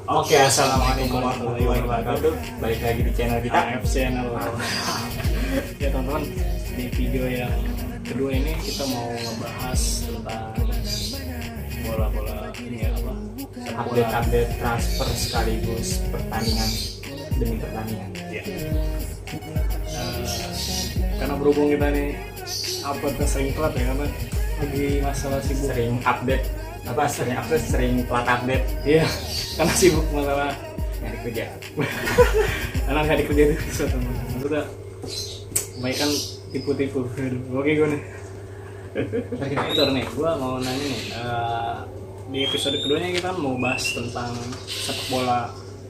Oke, assalamualaikum warahmatullahi wabarakatuh. Balik lagi di channel kita, AF Channel. Ya teman-teman, di video yang kedua ini kita mau ngebahas tentang bola-bola ini ya, apa? update transfer sekaligus pertandingan demi pertandingan. Ya. Karena berhubung kita nih uploadnya sering telat ya, karena lagi masalah sibuk. Sering telat update. Iya, karena sibuk masalah nyari kerja. karena nggak di kerja itu susah teman-teman. Maksudnya kebaikan tipu-tipu. Oke gue nih. Bentar nih, gue mau nanya nih. Di episode keduanya kita mau bahas tentang sepak bola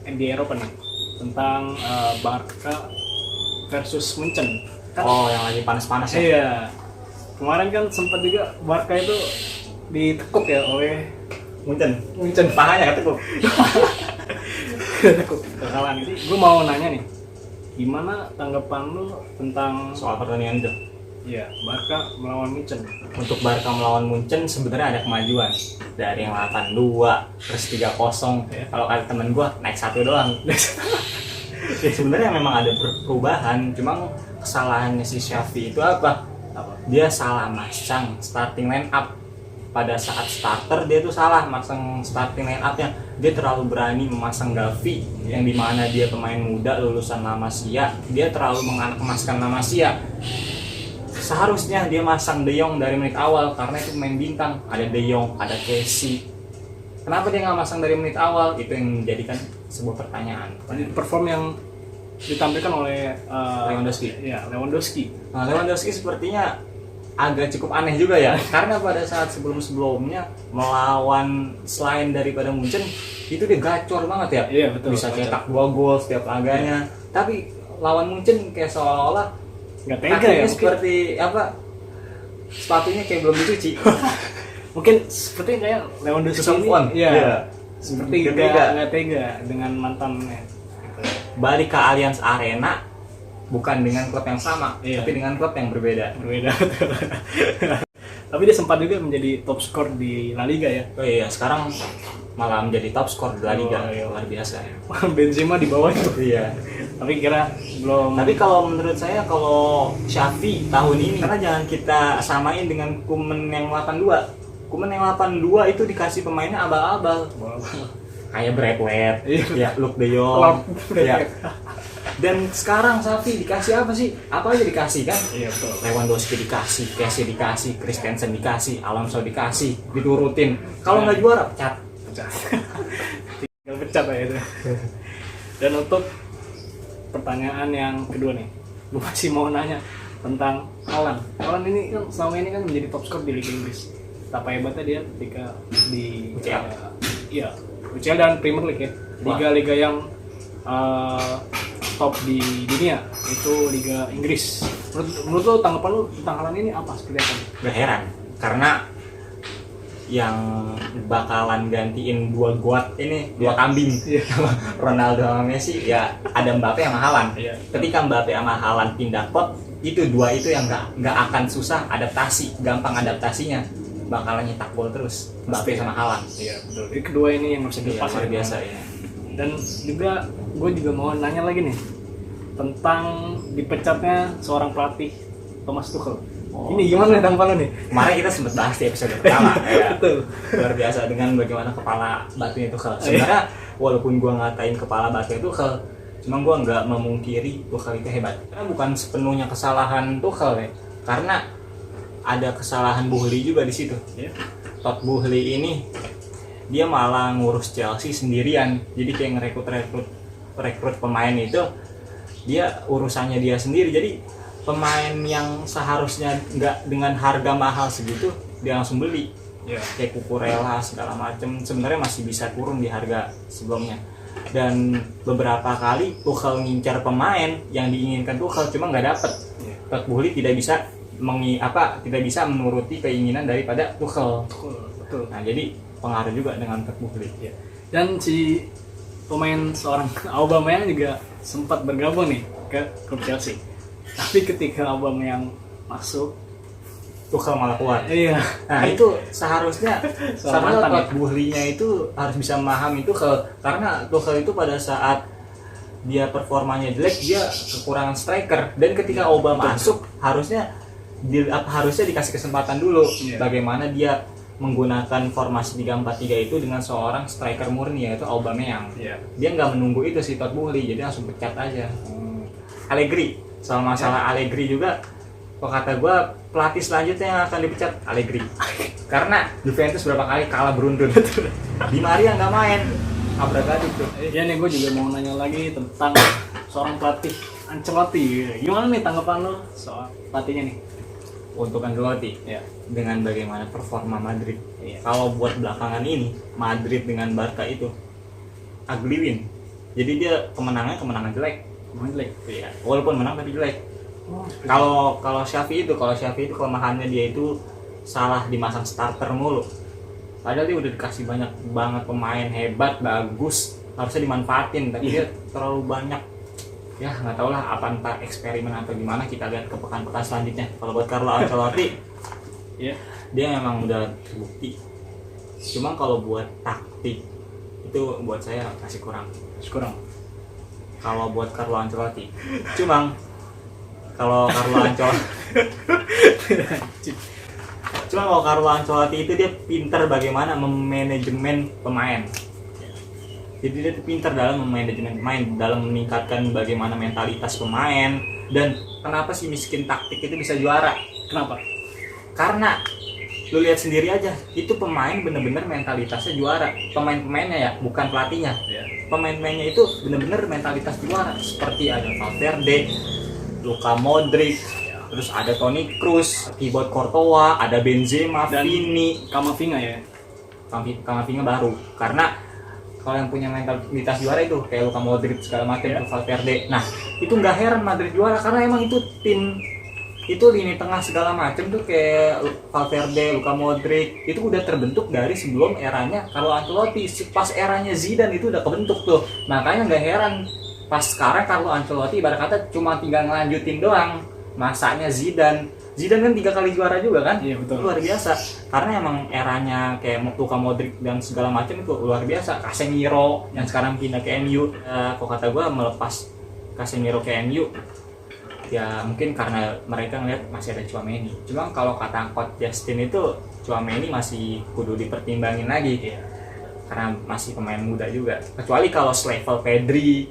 di Eropa nih, tentang Barca versus Munchen. Oh, yang lagi panas-panas ya? Iya. Kemarin kan sempat juga Barca itu ditekuk ya oleh Munchen pahanya ketekuk. tekuk kekalahan. Jadi gue mau nanya nih, gimana tanggapan lu tentang Soal pertandingan itu. ya Barca melawan Munchen? Untuk Barca melawan Munchen sebenarnya ada kemajuan dari yang 8-2 terus 3-0. Ya. Kalau kata temen gua naik 1 doang. Sebenarnya memang ada perubahan, cuma kesalahannya si Xavi itu apa? Dia salah masang starting line up. Pada saat starter dia tuh salah masang starting line up-nya. Dia terlalu berani memasang Gavi yang dimana dia pemain muda lulusan La Masia. Dia terlalu mengemaskan La Masia. Seharusnya dia masang De Jong dari menit awal karena itu pemain bintang. Ada De Jong, ada Kessie. Kenapa dia nggak masang dari menit awal? Itu yang menjadikan sebuah pertanyaan. Jadi perform yang ditampilkan oleh Lewandowski. Ya, Lewandowski. Nah, Lewandowski sepertinya agak cukup aneh juga ya, karena pada saat sebelum-sebelumnya melawan selain daripada Munchen itu dia gacor banget ya. Iya, betul. Bisa cetak 2 gol setiap laganya. Tapi lawan Munchen kayak seolah-olah Nggak tega kakinya ya, mungkin. seperti apa? Sepatunya kayak belum dicuci. Mungkin seperti kayak Lewandowski ini. Iya. Seperti Nggak tega. nggak tega dengan mantannya. Balik ke Allianz Arena bukan dengan klub yang sama, Iya. tapi dengan klub yang berbeda. Berbeda. Tapi dia sempat juga menjadi top skor di La Liga ya. Oh iya, sekarang malah menjadi top skor di La Liga. Oh, iya. Luar biasa ya. Benzema di bawah itu. Iya. Tapi kira belum. Tapi kalau menurut saya kalau Xavi tahun ini karena jangan kita samain dengan Koeman yang 82. Koeman yang 82 itu dikasih pemainnya abal-abal. Kayak Braithwaite, ya Luke De Jong. Ya. Dan sekarang Xavi dikasih apa sih? Apa aja dikasih kan? Iya betul. Lewandowski dikasih, Kessie dikasih, Christensen dikasih, Alonso dikasih, diturutin. Kalau nggak juara pecat. Tinggal pecat aja itu. Dan untuk pertanyaan yang kedua nih, gue masih mau nanya tentang Haaland. Haaland ini kan selama ini kan menjadi top skor di Liga Inggris. Betapa hebatnya dia ketika di UCL. Iya, UCL dan Premier League ya. Liga-liga yang top di dunia itu Liga Inggris. Menurut lo tanggapan lo tentang Haaland ini apa seperti apa? Gak heran karena yang bakalan gantiin dua goat ini, dua kambing, Ronaldo sama Messi ya ada Mbappe sama Haaland. Iya. Ketika Mbappe sama Haaland pindah klub, itu dua itu yang nggak akan susah adaptasi, gampang adaptasinya, bakalan nyetak gol terus Mbappe sama Haaland. Iya betul. Jadi kedua ini yang harus dilepas Luar biasa ya. Dan juga gue juga mau nanya lagi nih tentang dipecatnya seorang pelatih Thomas Tuchel. Oh. Ini gimana nih tanggapan lo nih? Kemarin kita sempat bahas di episode pertama ya. Betul. Luar biasa dengan bagaimana kepala batunya Tuchel. Sebenarnya walaupun gua ngatain kepala batunya Tuchel, cuma gua nggak memungkiri Tuchel itu hebat. Karena bukan sepenuhnya kesalahan Tuchel ya. Karena ada kesalahan Boehly juga di situ. Ya. Todd Boehly ini dia malah ngurus Chelsea sendirian. Jadi kayak ngerekrut pemain itu dia urusannya dia sendiri. Jadi pemain yang seharusnya nggak dengan harga mahal segitu dia langsung beli. Ya. Kayak Cucurella segala macem sebenarnya masih bisa turun di harga sebelumnya. Dan beberapa kali Tuchel ngincar pemain yang diinginkan Tuchel cuma nggak dapet. Todd Boehly tidak bisa menuruti keinginan daripada Tuchel. Betul. Nah jadi pengaruh juga dengan Todd Boehly. Ya. Dan si pemain seorang Aubameyang juga sempat bergabung nih ke klub Chelsea. Tapi ketika Aubameyang masuk Tuchel malah keluar. Iya. Nah itu seharusnya mantan Todd Boehly-nya itu harus bisa memahami Tuchel, karena Tuchel itu pada saat dia performanya jelek dia kekurangan striker, dan ketika Auba masuk harusnya dikasih kesempatan dulu bagaimana dia menggunakan formasi 3-4-3 itu dengan seorang striker murni yaitu Aubameyang. Dia nggak menunggu itu si Todd Boehly, jadi langsung pecat aja. Allegri, soal masalah Allegri juga, kok kata gue pelatih selanjutnya yang akan dipecat Allegri karena Juventus berapa kali kalah beruntun. Di Maria nggak main, abrak-abrik tuh. Ya nih gue juga mau nanya lagi tentang seorang pelatih Ancelotti. Gimana nih tanggapan lo soal pelatihnya nih? Untuk Ancelotti Ya. dengan bagaimana performa Madrid. Kalau buat belakangan ini Madrid dengan Barca itu ugly win. Jadi dia kemenangan jelek. Iya. Walaupun menang tapi jelek. Kalau Xavi itu kelemahannya dia itu salah dimasang starter mulu. Padahal dia udah dikasih banyak banget pemain hebat, bagus, harusnya dimanfaatin, tapi dia terlalu banyak. Ya nggak tau lah apa entah eksperimen atau gimana, kita lihat ke pekan-pekan selanjutnya. Kalau buat Carlo Ancelotti, dia memang udah terbukti. Cuma kalau buat taktik itu buat saya masih kurang. Kalau buat Carlo Ancelotti, cuma kalau Carlo Ancelotti itu dia pintar bagaimana memanajemen pemain. Jadi dia pintar dalam memanajemen pemain, dalam meningkatkan bagaimana mentalitas pemain. Dan kenapa si miskin taktik itu bisa juara? Kenapa? Karena lu lihat sendiri aja, itu pemain bener-bener mentalitasnya juara. Pemain-pemainnya ya, bukan pelatihnya. Pemain-pemainnya itu bener-bener mentalitas juara. Seperti ada Valverde, Luka Modric, terus ada Toni Kroos, Thibaut Courtois, ada Benzema, Vini, Camavinga ya. Camavinga baru. Karena kalau yang punya mentalitas juara itu kayak Luka Modric segala macam, itu Valverde. Nah, itu nggak heran Madrid juara karena emang itu tim itu lini tengah segala macam tuh kayak Valverde, Luka Modric itu udah terbentuk dari sebelum eranya Carlo Ancelotti. Pas eranya Zidane itu udah kebentuk tuh. Makanya nggak heran pas sekarang Carlo Ancelotti ibarat kata cuma tinggal ngelanjutin doang masanya Zidane. Zidane kan 3 kali juara juga kan? Iya, betul. Luar biasa. Karena emang eranya kayak Luka Modric dan segala macam itu luar biasa. Casemiro yang sekarang pindah ke MU, kok kata gue melepas Casemiro ke MU, ya mungkin karena mereka ngeliat masih ada Tchouaméni. Cuma kalau kata Coach Justin itu Tchouaméni masih kudu dipertimbangin lagi. Karena masih pemain muda juga. Kecuali kalau selevel Pedri,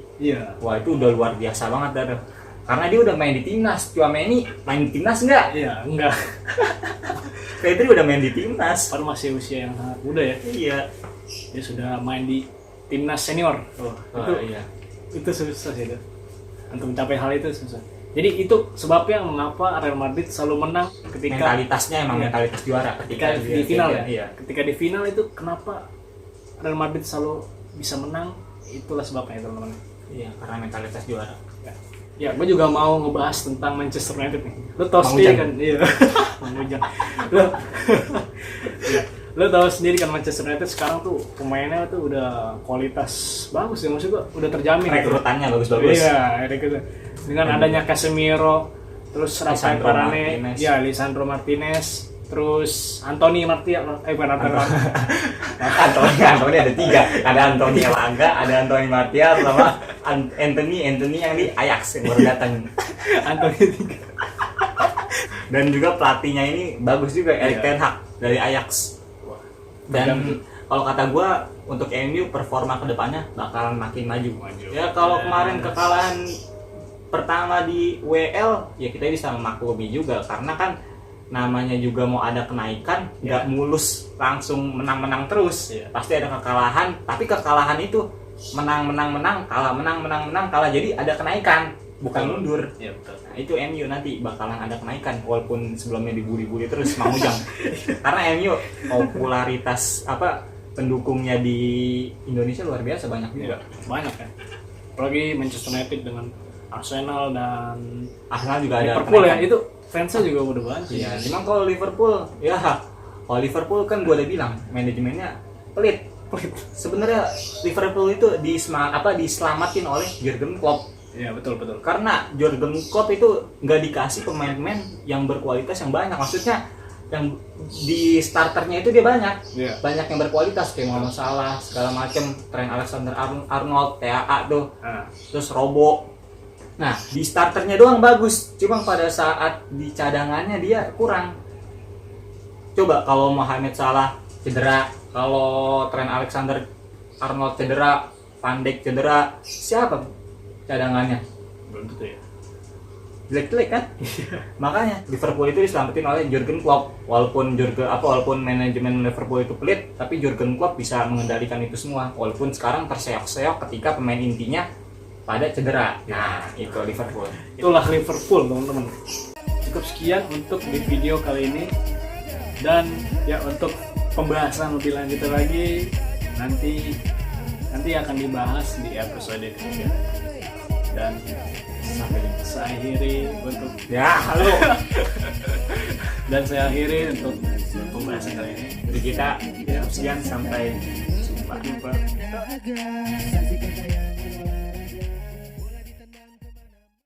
wah itu udah luar biasa banget dah. Karena dia udah main di timnas. Tchouaméni main di timnas enggak? Iya, enggak. Pedri udah main di timnas. Padahal masih usia yang sangat muda ya. Iya. Dia sudah main di timnas senior. Iya. Itu susah sih itu. Untuk mencapai hal itu susah. Jadi itu sebabnya mengapa Real Madrid selalu menang ketika mentalitasnya emang mentalitas juara ketika di final ya. Iya. Ketika di final itu kenapa Real Madrid selalu bisa menang? Itulah sebabnya teman-teman. Iya, karena mentalitas juara. Ya, gue juga mau ngebahas tentang Manchester United nih. Lo tau sendiri kan? Iya. Mengujang. Lo tau sendiri kan Manchester United sekarang tuh pemainnya tuh udah kualitas bagus ya, maksud gue udah terjamin. Rekrutannya bagus-bagus. Iya, dengan adanya Casemiro, terus Rafael Varane, Lisandro Martinez, terus Anthony Martial, bukan Anthony ada 3, ada Anthony Elanga, ada Anthony Martial sama Anthony yang di Ajax yang baru datang. Anthony 3. Dan juga pelatihnya ini bagus juga, Erik ten Hag dari Ajax. Dan kalau kata gue untuk MU performa kedepannya bakalan makin maju. Ya kalau kemarin kekalahan pertama di WL ya kita bisa memaklumi juga karena kan namanya juga mau ada kenaikan, nggak mulus langsung menang terus. Pasti ada kekalahan, tapi kekalahan itu menang kalah, jadi ada kenaikan bukan mundur. Nah, itu MU nanti bakalan ada kenaikan walaupun sebelumnya dibully terus Mang Ujang. Karena MU popularitas pendukungnya di Indonesia luar biasa banyak juga. Banyak kan. Apalagi Manchester United dengan Arsenal dan Arsenal juga ada Liverpool kenaikan. ya, itu fansnya juga udah banyak. Iya, memang kalau Liverpool kan gue udah bilang manajemennya pelit. Sebenarnya Liverpool itu diselamatin oleh Jurgen Klopp. Iya, betul. Karena Jurgen Klopp itu nggak dikasih pemain-pemain yang berkualitas yang banyak. Maksudnya yang di starternya itu dia banyak. Iya. Banyak yang berkualitas kayak Mohamed Salah segala macam, Trent Alexander-Arnold, TAA tuh. Ah. Terus Robo. Nah, di starternya doang bagus, cuma pada saat di cadangannya dia kurang. Coba kalau Mohamed Salah cedera, kalau Trent Alexander-Arnold cedera, Van Dijk cedera, siapa cadangannya? Belum tentu ya. Jelek-jelek kan? Makanya Liverpool itu diselamatin oleh Jurgen Klopp. Walaupun manajemen Liverpool itu pelit, tapi Jurgen Klopp bisa mengendalikan itu semua. Walaupun sekarang terseok-seok ketika pemain intinya pada cedera. Nah, itu Liverpool. Itulah Liverpool, teman-teman. Cukup sekian untuk di video kali ini. Dan ya untuk pembahasan lebih lanjut lagi nanti akan dibahas di episode ketiga. Dan saya akhiri untuk Halo. dan saya akhiri untuk pembahasan kali ini. Jadi kita sekian sampai jumpa. Jumpa.